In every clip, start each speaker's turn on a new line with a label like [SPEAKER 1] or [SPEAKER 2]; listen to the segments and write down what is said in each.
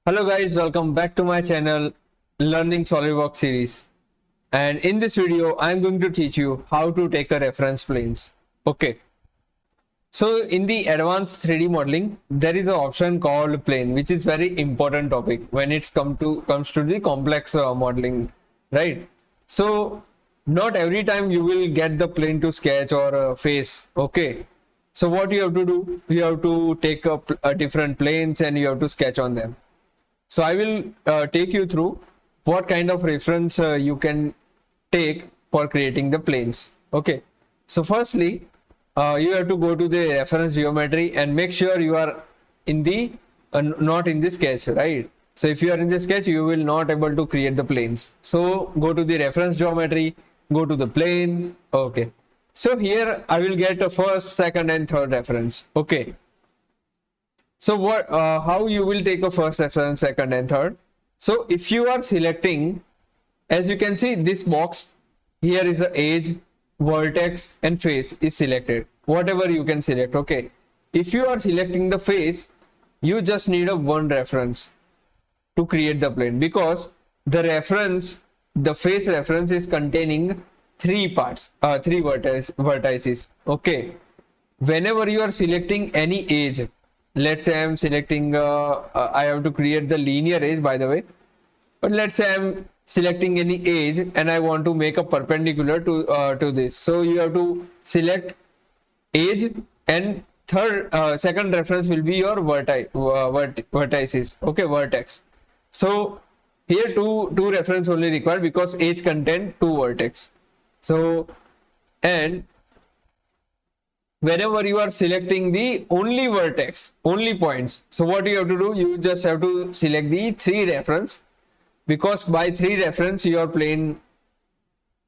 [SPEAKER 1] Hello guys, welcome back to my channel Learning Solidworks series. And in this video, I'm going to teach you how to take a reference planes. Okay. So in the advanced 3D modeling, there is an option called plane, which is very important topic when it's comes to the complex modeling, right? So not every time you will get the plane to sketch or face. Okay. So what you have to do, you have to take a different planes and you have to sketch on them. So I will take you through what kind of reference you can take for creating the planes. Okay. So firstly, you have to go to the reference geometry and make sure you are in the not in the sketch, right? So if you are in the sketch, you will not able to create the planes. So go to the reference geometry, go to the plane. Okay. So here I will get a first, second, and third reference. Okay. So what, how you will take a first reference, second, and third. So if you are selecting, as you can see, this box here is the edge, vertex, and face is selected. Whatever you can select. Okay. If you are selecting the face, you just need a one reference to create the plane, because the reference, the face reference is containing three parts, three vertices. Okay. Whenever you are selecting any edge, let's say I'm selecting I have to create the linear edge, by the way, but let's say I'm selecting any edge and I want to make a perpendicular to this. So you have to select edge, and second reference will be your vertices. Okay, vertex. So here two reference only required, because edge contain two vertex. So, and whenever you are selecting the only vertex, only points, so what you have to do, you just have to select the three reference, because by three reference your plane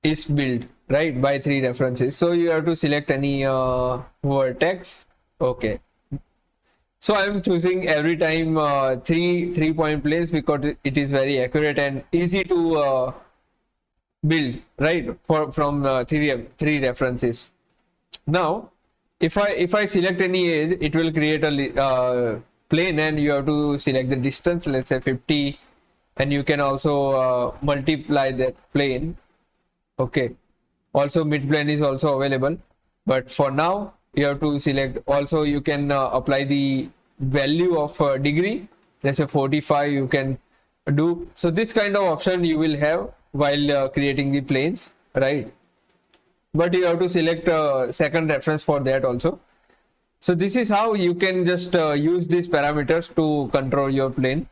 [SPEAKER 1] is built, right? By three references. So you have to select any vertex. Okay. So I'm choosing every time three point planes, because it is very accurate and easy to build, right? From three references. Now, if I select any edge, it will create a plane, and you have to select the distance, let's say 50, and you can also multiply that plane. Okay. Also mid plane is also available, but for now you have to select. Also you can apply the value of degree, let's say 45 you can do. So this kind of option you will have while creating the planes, right? But you have to select a second reference for that also. So this is how you can just use these parameters to control your plane,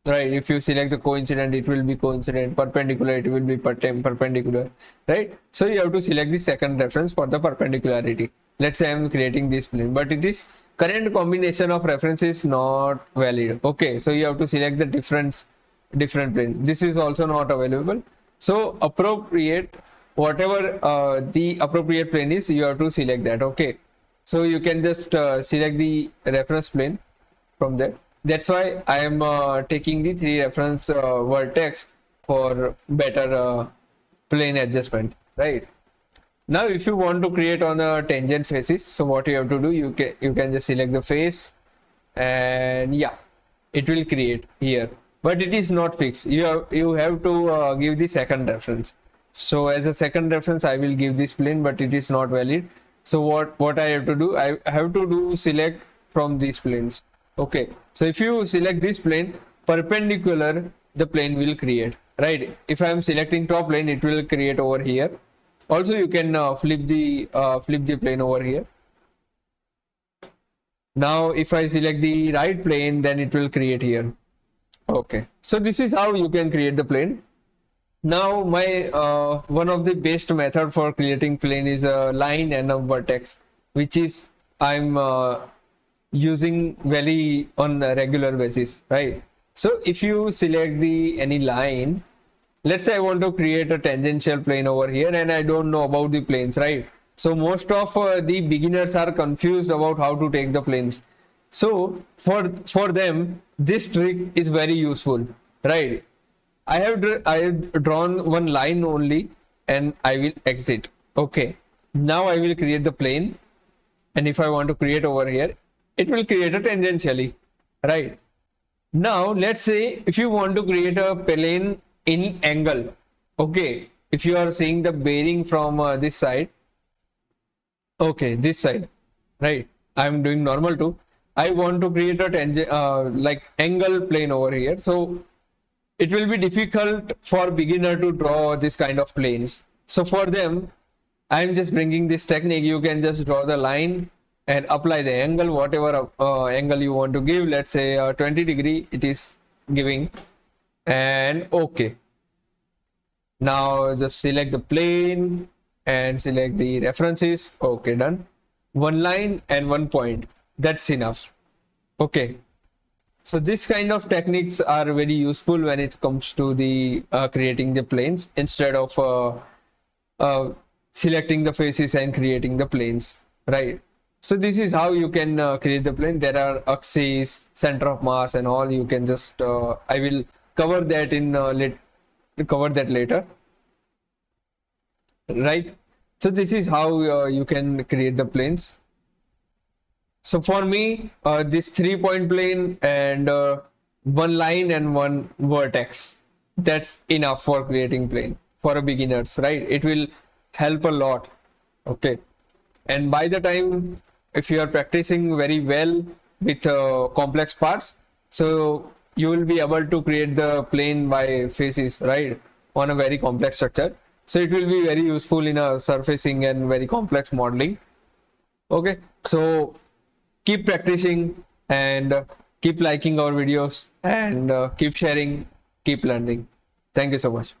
[SPEAKER 1] right? If you select the coincident, it will be coincident. Perpendicular, it will be perpendicular, right? So you have to select the second reference for the perpendicularity. Let's say I'm creating this plane, but it is current combination of references not valid. Okay, so you have to select the different plane. This is also not available. So appropriate, whatever the appropriate plane is, you have to select that. Okay, so you can just select the reference plane from there. That's why I am taking the three reference vertex for better plane adjustment, right? Now if you want to create on a tangent faces, so what you have to do, you can just select the face, and yeah, it will create here, but it is not fixed. You have to give the second reference. So as a second reference, I will give this plane, but it is not valid. So what I have to do, I have to do select from these planes. Okay, so if you select this plane, perpendicular, the plane will create, right? If I am selecting top plane, it will create over here. Also you can flip the plane over here. Now if I select the right plane, then it will create here. Okay, so this is how you can create the plane. Now my one of the best method for creating plane is a line and a vertex, which is I'm using very on a regular basis, right? So if you select the any line, let's say I want to create a tangential plane over here, and I don't know about the planes, right? So most of the beginners are confused about how to take the planes. So for them, this trick is very useful, right? I have drawn one line only, and I will exit. Okay, now I will create the plane, and if I want to create over here, it will create a tangentially, right? Now let's say if you want to create a plane in angle, okay, if you are seeing the bearing from this side, okay, this side, right, I'm doing normal too. I want to create a tangent like angle plane over here, so it will be difficult for beginner to draw this kind of planes. So for them, I'm just bringing this technique. You can just draw the line and apply the angle, whatever angle you want to give. Let's say 20 degree it is giving, and okay. Now just select the plane and select the references. Okay, done. One line and one point. That's enough. Okay. So this kind of techniques are very useful when it comes to the creating the planes instead of selecting the faces and creating the planes, right? So this is how you can create the plane. There are axes, center of mass, and all. You can just I will cover that in cover that later, right? So this is how you can create the planes. So for me, this 3-point plane and one line and one vertex, that's enough for creating plane for a beginners, right? It will help a lot. Okay. And by the time, if you are practicing very well with complex parts, so you will be able to create the plane by faces, right? On a very complex structure. So it will be very useful in a surfacing and very complex modeling. Okay. So keep practicing and keep liking our videos and keep sharing, keep learning. Thank you so much.